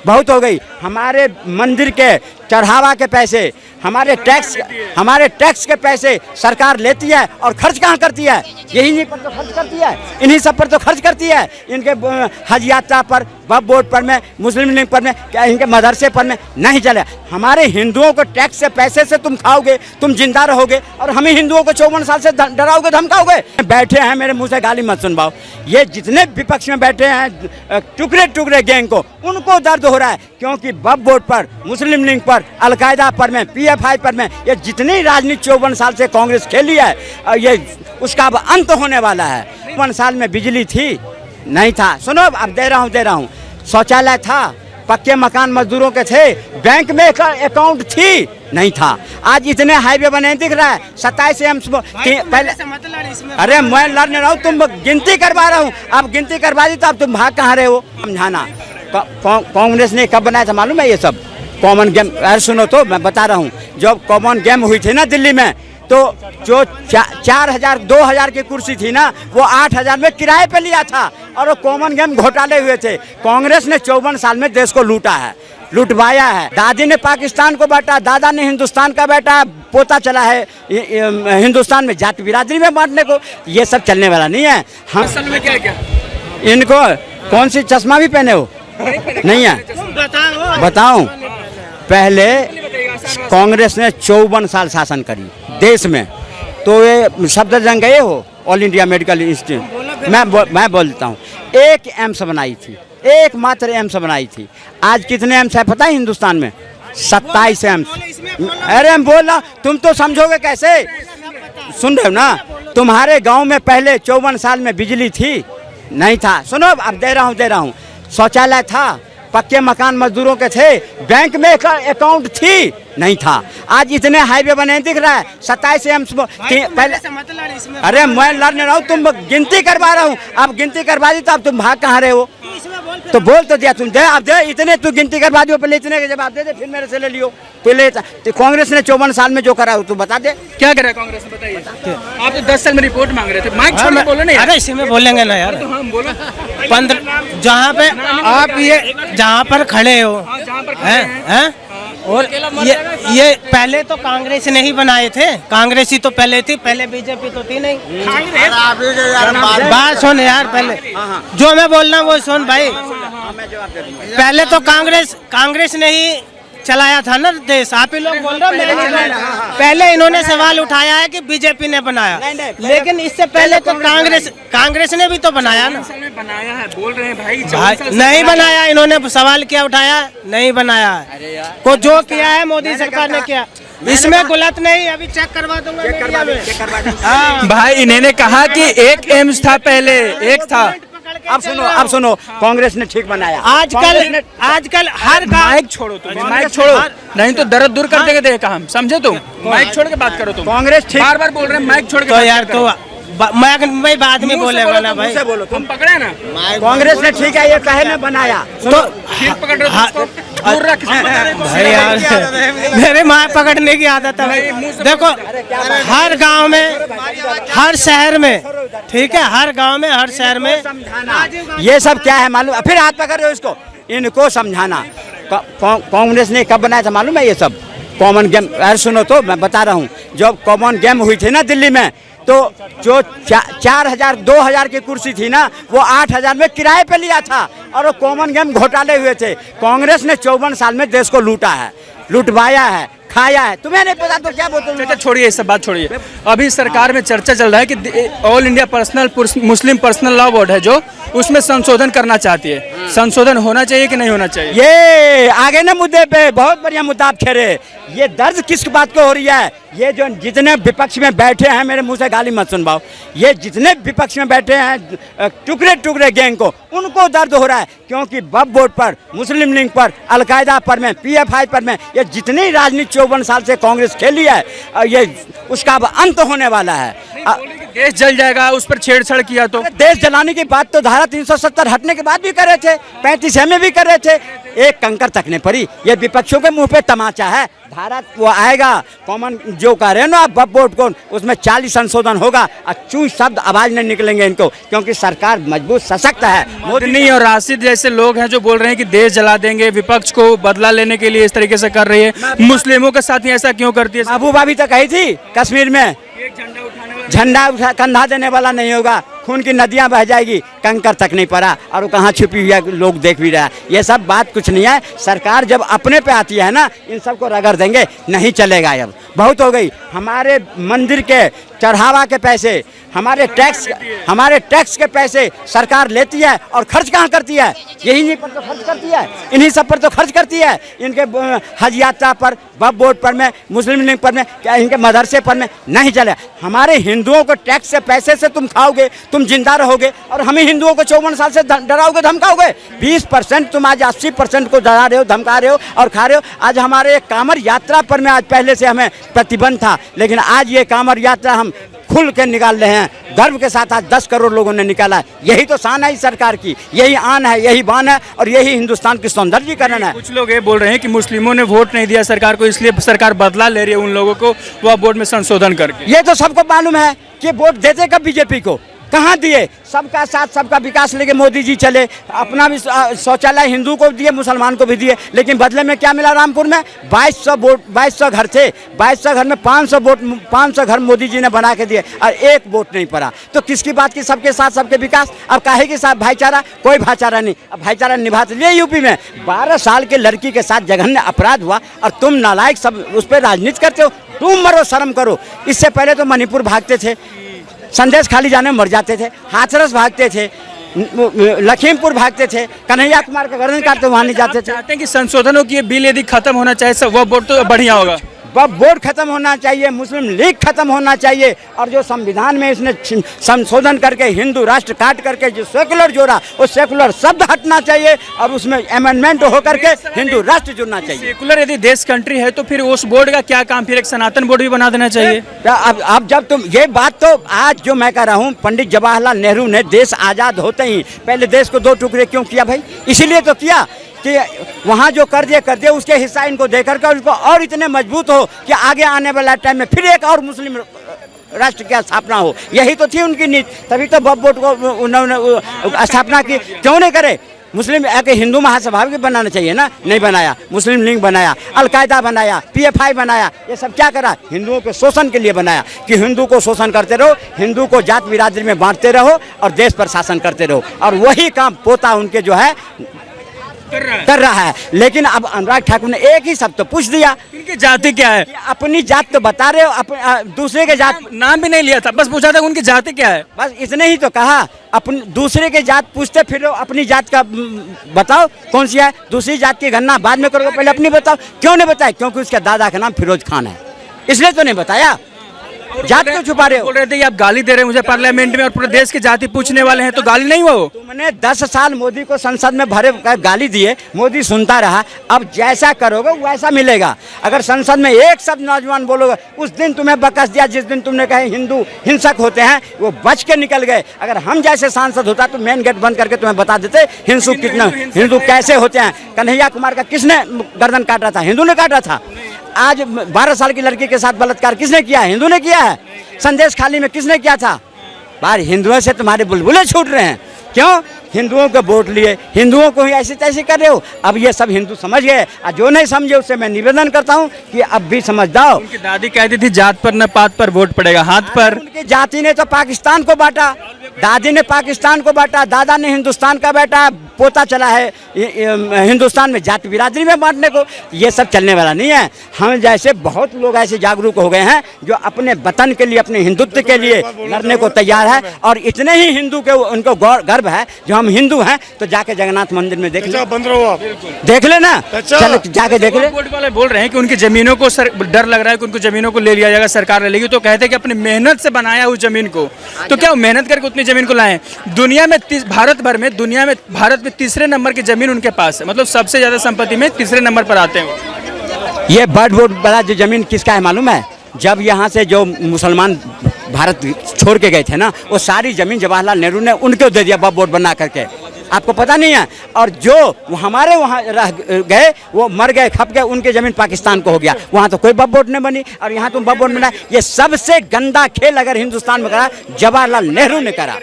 बहुत हो गई। हमारे मंदिर के चढ़ावा के पैसे, हमारे टैक्स के पैसे सरकार लेती है और खर्च कहाँ करती है? यही पर तो खर्च करती है, इन्हीं सब पर तो खर्च करती है। इनके हज यात्रा पर, वक्फ बोर्ड पर में, मुस्लिम लीग पर में, क्या इनके मदरसे पर में नहीं चले। हमारे हिंदुओं को टैक्स से पैसे से तुम खाओगे, तुम जिंदा रहोगे, और हमें हिंदुओं को 54 साल से डराओगे, धमकाओगे। बैठे हैं, मेरे मुंह से गाली मत सुनवाओ। ये जितने विपक्ष में बैठे हैं टुकड़े टुकड़े गैंग को, उनको दर्द हो रहा है, क्योंकि वक्फ बोर्ड पर, मुस्लिम लीग पर, अलकायदा पर में, PFI पर में, ये जितनी राजनीति 54 साल से कांग्रेस खेली है, ये उसका अब अंत होने वाला है। 54 साल में बिजली थी? नहीं था। सुनो, अब दे रहा हूँ। शौचालय था? पक्के मकान मजदूरों के थे? बैंक में अकाउंट थी? नहीं था। आज इतने हाईवे बने दिख रहा है। 27 एम्स पहले, अरे मैं लड़ नहीं रहा हूँ, तुम गिनती करवा रहा हूँ। अब गिनती करवा दी तो अब तुम भाग कहाँ रहे हो? समझाना। कांग्रेस ने कब बनाया था मालूम है? ये सब कॉमन गेम। अरे सुनो तो, मैं बता रहा हूँ, जब कॉमन गेम हुई थी ना दिल्ली में, तो जो 4000 2000 की कुर्सी थी ना, वो 8000 में किराए पे लिया था, और वो कॉमन गेम घोटाले हुए थे। कांग्रेस ने 54 साल में देश को लूटा है, लुटवाया है। दादी ने पाकिस्तान को बांटा, दादा ने हिंदुस्तान का बांटा, पोता चला है हिंदुस्तान में जाति बिरादरी में बांटने को। ये सब चलने वाला नहीं है। हम असल में क्या इनको कौन सी चश्मा भी पहने हो? नहीं है। बताऊं, पहले कांग्रेस ने 54 साल शासन करी देश में, तो ये शब्द जंग गए हो ऑल इंडिया मेडिकल इंस्टीट्यूट। मैं बोलता हूँ, एक एम्स बनाई थी, एकमात्र एम्स बनाई थी। आज कितने एम्स है पता है हिंदुस्तान में? 27 एम्स। अरे हम बोल रहा, तुम तो समझोगे कैसे? सुन रहे हो ना? तुम्हारे गांव में पहले 54 साल में बिजली थी? नहीं था। सुनो, अब दे रहा हूँ। शौचालय था? पक्के मकान मजदूरों के थे? बैंक में अकाउंट थी? नहीं था। आज इतने हाईवे बने दिख रहा है। 27 एम्स पहले, अरे मैं लड़ नहीं रहा हूँ, तुम गिनती करवा रहा हूँ। अब गिनती करवा दी तो अब तुम भाग कहाँ रहे हो? तो बोल तो दिया तुम, दे अब दे, इतने तू गिनती करवा दियो, पहले इतने के जवाब दे दे, फिर मेरे से ले लियो। पहले तो कांग्रेस ने 54 साल में जो करा हो तू बता दे। क्या करा कांग्रेस ने, बताइए। आप तो 10 साल में रिपोर्ट मांग रहे थे, माइक छोड़ के बोलो ना यार। अरे इसी में बोलेंगे ना यार। तो हम बोलो 15 जहाँ पे आप ये जहाँ पर खड़े हो हैं, और ये पहले तो कांग्रेस ने ही बनाए थे। कांग्रेस ही तो पहले थी, पहले बीजेपी तो थी नहीं। बात सुन यार, पहले जो मैं बोल रहा हूँ वो सुन भाई। पहले तो कांग्रेस ने ही चलाया था ना देश। आप ही लोग बोल रहे हो, पहले इन्होंने सवाल उठाया है कि बीजेपी ने बनाया, लेकिन इससे पहले तो कांग्रेस ने भी तो बनाया ना। बनाया है बोल रहे हैं भाई, नहीं बनाया। इन्होंने सवाल क्या उठाया? नहीं बनाया को जो किया है मोदी सरकार ने किया, इसमें गलत नहीं। अभी चेक करवा दूंगा भाई। इन्होंने कहा कि एक एम्स था पहले, एक था। अब सुनो, कांग्रेस ने ठीक बनाया। आजकल हर माइक छोड़ो, तुम माइक छोड़ो, नहीं तो दर्द दूर कर देंगे देखा हम, समझे तुम? माइक छोड़ के बात करो तुम। कांग्रेस ठीक बार बोल रहे हैं माइक छोड़ के। तो यार तो मैं बाद में बोलेगा ना भाई। बोलो तुम पकड़े ना, कांग्रेस ने ठीक है, ये कहे ने बनाया। तो फिर पकड़ रहे हो उसको, दूर रख। भाई यार, मेरे माँ पकड़ने की आदत है। देखो, हर गांव में, हर शहर में, ठीक है, हर गांव में, हर शहर में ये सब क्या है मालूम? फिर हाथ पकड़ रहे हो इसको, इनको समझाना। कांग्रेस ने कब बनाया था मालूम है? ये सब कॉमन गेम। अरे सुनो तो, मैं बता रहा हूँ, जब कॉमन गेम हुई थी ना दिल्ली में, तो जो 4000 2000 की कुर्सी थी ना, वो 8000 में किराए पे लिया था, और वो कॉमन गेम घोटाले हुए थे। कांग्रेस ने 54 साल में देश को लूटा है, लुटवाया है, खाया है। तुम्हें नहीं पता तो क्या बोलते हो? छोड़िए ये सब बात, छोड़िए। अभी सरकार में चर्चा चल रहा है कि all India Muslim personal law board है जो, उसमें संशोधन करना चाहती है। संशोधन होना चाहिए कि नहीं होना चाहिए? ये आगे ना मुद्दे पे बहुत बढ़िया मुद्दा आप छेड़े। ये दर्द किस बात को हो रही है? ये जो जितने विपक्ष में बैठे हैं, मेरे मुंह से गाली मत सुनवाओ, ये जितने विपक्ष में बैठे हैं टुकड़े टुकड़े गैंग को, उनको दर्द हो रहा है, क्योंकि वक्फ बोर्ड पर, मुस्लिम लीग पर, अलकायदा पर में, PFI पर में, ये जितनी राजनीति 54 साल से कांग्रेस खेली है, ये उसका अब अंत होने वाला है। देश जल जाएगा उस पर छेड़छाड़ किया तो। देश जलाने की बात तो धारा 370 हटने के बाद भी कर रहे थे, 35 में भी कर रहे थे, एक कंकर तक नहीं पड़ी। ये विपक्षों के मुंह पे तमाचा है। धारा वो आएगा कॉमन जो कह रहे हो ना आप वक्फ बोर्ड को, उसमें 40 संशोधन होगा और चूं शब्द आवाज नहीं निकलेंगे इनको, क्योंकि सरकार मजबूत सशक्त है। मोदी और राशिद जैसे लोग हैं जो बोल रहे हैं कि देश जला देंगे, विपक्ष को बदला लेने के लिए इस तरीके से कर रही है। मुस्लिमों के साथ ही ऐसा क्यों करती है? महबूबा भी तो कही थी कश्मीर में झंडा उठा कंधा देने वाला नहीं होगा, खून की नदियां बह जाएगी, कंकर तक नहीं पड़ा और वो कहाँ छुपी हुई है, लोग देख भी रहा है। ये सब बात कुछ नहीं है। सरकार जब अपने पे आती है ना, इन सबको रगड़ देंगे, नहीं चलेगा। अब बहुत हो गई। हमारे मंदिर के चढ़ावा के पैसे, हमारे टैक्स के पैसे सरकार लेती है और खर्च कहाँ करती है? यही पर तो खर्च करती है, इन्हीं सब पर तो खर्च करती है। इनके हज यात्रा पर, वक्फ बोर्ड पर में, मुस्लिम लीग पर में, क्या इनके मदरसे पर में नहीं चले। हमारे हिंदुओं को टैक्स से पैसे से तुम खाओगे, तुम जिंदा रहोगे, और हमें हिंदुओं को 54 साल से डराओगे धमकाओगे। 20% तुम आज 80% को डरा रहे हो, धमका रहे हो और खा रहे हो। आज हमारे कांवड़ यात्रा पर में आज पहले से हमें प्रतिबंध था, लेकिन आज ये कांवड़ यात्रा हम खुल के निकाल रहे हैं। गर्व के साथ आज 10 करोड़ लोगों ने निकाला है। यही तो शान है इस सरकार की, यही आन है, यही बान है और यही हिंदुस्तान की सौंदर्यीकरण है। कुछ लोग ये बोल रहे हैं कि मुस्लिमों ने वोट नहीं दिया सरकार को, इसलिए सरकार बदला ले रही है उन लोगों को वह बोर्ड में संशोधन करके। ये तो सबको मालूम है कि वोट देते कब बीजेपी को, कहाँ दिए? सबका साथ सबका विकास लेके मोदी जी चले, अपना भी शौचालय हिंदू को दिए, मुसलमान को भी दिए, लेकिन बदले में क्या मिला? रामपुर में 2200 घर थे, 2200 घर में 500 घर मोदी जी ने बना के दिए और एक वोट नहीं पड़ा। तो किसकी बात की? सबके साथ सबके विकास। अब काहे के साथ भाईचारा? कोई भाईचारा नहीं। अब भाईचारा निभा लिए यूपी में 12 साल के लड़की के साथ जघन्य अपराध हुआ और तुम नालायक सब उस पर राजनीति करते हो। तुम मरो, शर्म करो। इससे पहले तो मणिपुर भागते थे, संदेश खाली जाने में मर जाते थे, हाथरस भागते थे, लखीमपुर भागते थे, कन्हैया कुमार का गर्दन काटते वहाँ नहीं जाते थे। चाहते हैं कि संशोधनों की ये बिल यदि खत्म होना चाहिए वह बोर्ड तो बढ़िया होगा। वक्फ बोर्ड खत्म होना चाहिए, मुस्लिम लीग खत्म होना चाहिए, और जो संविधान में इसने संशोधन करके हिंदू राष्ट्र काट करके जो सेकुलर जोड़ा, वो सेकुलर शब्द हटना चाहिए और उसमें अमेंडमेंट होकर के हिंदू राष्ट्र जुड़ना चाहिए। सेकुलर यदि देश कंट्री है तो फिर उस बोर्ड का क्या काम? फिर एक सनातन बोर्ड भी बना देना चाहिए। अब जब तुम ये बात, तो आज जो मैं कह रहा हूँ, पंडित जवाहरलाल नेहरू ने देश आज़ाद होते ही पहले देश को 2 टुकड़े क्यों किया भाई? इसीलिए तो किया कि वहाँ जो कर दिए उसके हिस्सा इनको देकर के उनको और इतने मजबूत हो कि आगे आने वाला टाइम में फिर एक और मुस्लिम राष्ट्र की स्थापना हो। यही तो थी उनकी नीति, तभी तो वक्फ बोर्ड को उन्होंने स्थापना की। क्यों नहीं करे? मुस्लिम एक हिंदू महासभा भी बनाना चाहिए ना, नहीं बनाया। मुस्लिम लीग बनाया, अलकायदा बनाया, PFI बनाया। ये सब क्या करा? हिंदुओं के शोषण के लिए बनाया कि हिंदू को शोषण करते रहो, हिंदू को जात बिरादरी में बांटते रहो और देश पर शासन करते रहो। और वही काम पोता उनके जो है कर रहा है। लेकिन अब अनुराग ठाकुर ने एक ही शब्द तो पूछ दिया, इनकी जाति क्या है? अपनी जात तो बता रहे हो, दूसरे के जात नाम भी नहीं लिया था, बस पूछा था उनकी जाति क्या है, बस इतने ही तो कहा। अपनी दूसरे के जात पूछते फिर अपनी जात का बताओ कौन सी है? दूसरी जात की गणना बाद में करोगे, पहले अपनी बताओ। क्यों नहीं बताया? क्योंकि उसके दादा का नाम फिरोज खान है, इसलिए तो नहीं बताया। जात क्यों छुपा रहे हो? बोल रहे थे कि आप गाली दे रहे हैं मुझे पार्लियामेंट में और पूरे देश की जाति पूछने वाले हैं, तो गाली नहीं वो? तुमने 10 साल मोदी को संसद में भरे गाली दिए, मोदी सुनता रहा। अब जैसा करोगे वैसा मिलेगा। अगर संसद में एक शब्द नौजवान बोलोगे, उस दिन तुम्हें बकस दिया जिस दिन तुमने कहे हिंदू हिंसक होते हैं, वो बच के निकल गए। अगर हम जैसे सांसद होता तो मेन गेट बंद करके तुम्हें बता देते हिंदू कैसे होते हैं। कन्हैया कुमार का किसने गर्दन काटा था? हिंदू ने काटा था। आज 12 साल की लड़की के साथ बलात्कार किसने किया? हिंदू ने किया है। संदेश खाली में किसने किया था? बाहर हिंदुओं से तुम्हारे बुलबुले छूट रहे हैं। क्यों? हिंदुओं को वोट लिए, हिंदुओं को ही ऐसे तैसे कर रहे हो। अब ये सब हिंदू समझ गए, और जो नहीं समझे उससे मैं निवेदन करता हूँ कि अब भी समझ जाओ। उनकी दादी कहती थी जात पर न पात पर वोट पड़ेगा, हाथ पर। उनकी जाति ने तो पाकिस्तान को बांटा, दादी ने पाकिस्तान को बांटा, दादा ने हिंदुस्तान का बांटा, पोता चला है हिंदुस्तान में जाति बिरादरी में बांटने को। ये सब चलने वाला नहीं है। हम जैसे बहुत लोग ऐसे जागरूक हो गए हैं जो अपने वतन के लिए, अपने हिंदुत्व के लिए लड़ने को तैयार है। और इतने ही हिंदू के उनको गर्व है जो हम हिंदू हैं, तो जाके जगन्नाथ मंदिर में देख ले, देख लेना, चलो जाके देख ले। बोर्ड वाले बोल रहे हैं कि उनकी जमीनों को डर लग रहा है कि उनकी जमीनों को ले लिया जाएगा, सरकार ले लेगी। तो कहते हैं कि अपनी मेहनत से बनाया उस जमीन को, तो क्या मेहनत करके उतनी जमीन को लाए? दुनिया में भारत में तीसरे नंबर की जमीन उनके पास है, मतलब सबसे ज्यादा संपत्ति में तीसरे नंबर पर आते हैं। ये बर्ड बोर्ड वाला जो जमीन किसका है मालूम है? जब यहाँ से जो मुसलमान भारत छोड़ के गए थे ना, वो सारी ज़मीन जवाहरलाल नेहरू ने उनको दे दिया वक्फ बोर्ड बना करके। आपको पता नहीं है? और जो हमारे वहाँ रह गए वो मर गए, खप गए, उनकी ज़मीन पाकिस्तान को हो गया। वहाँ तो कोई वक्फ बोर्ड नहीं बनी और यहाँ तुम वक्फ बोर्ड बना। ये सबसे गंदा खेल अगर हिंदुस्तान में करा, जवाहरलाल नेहरू ने करा।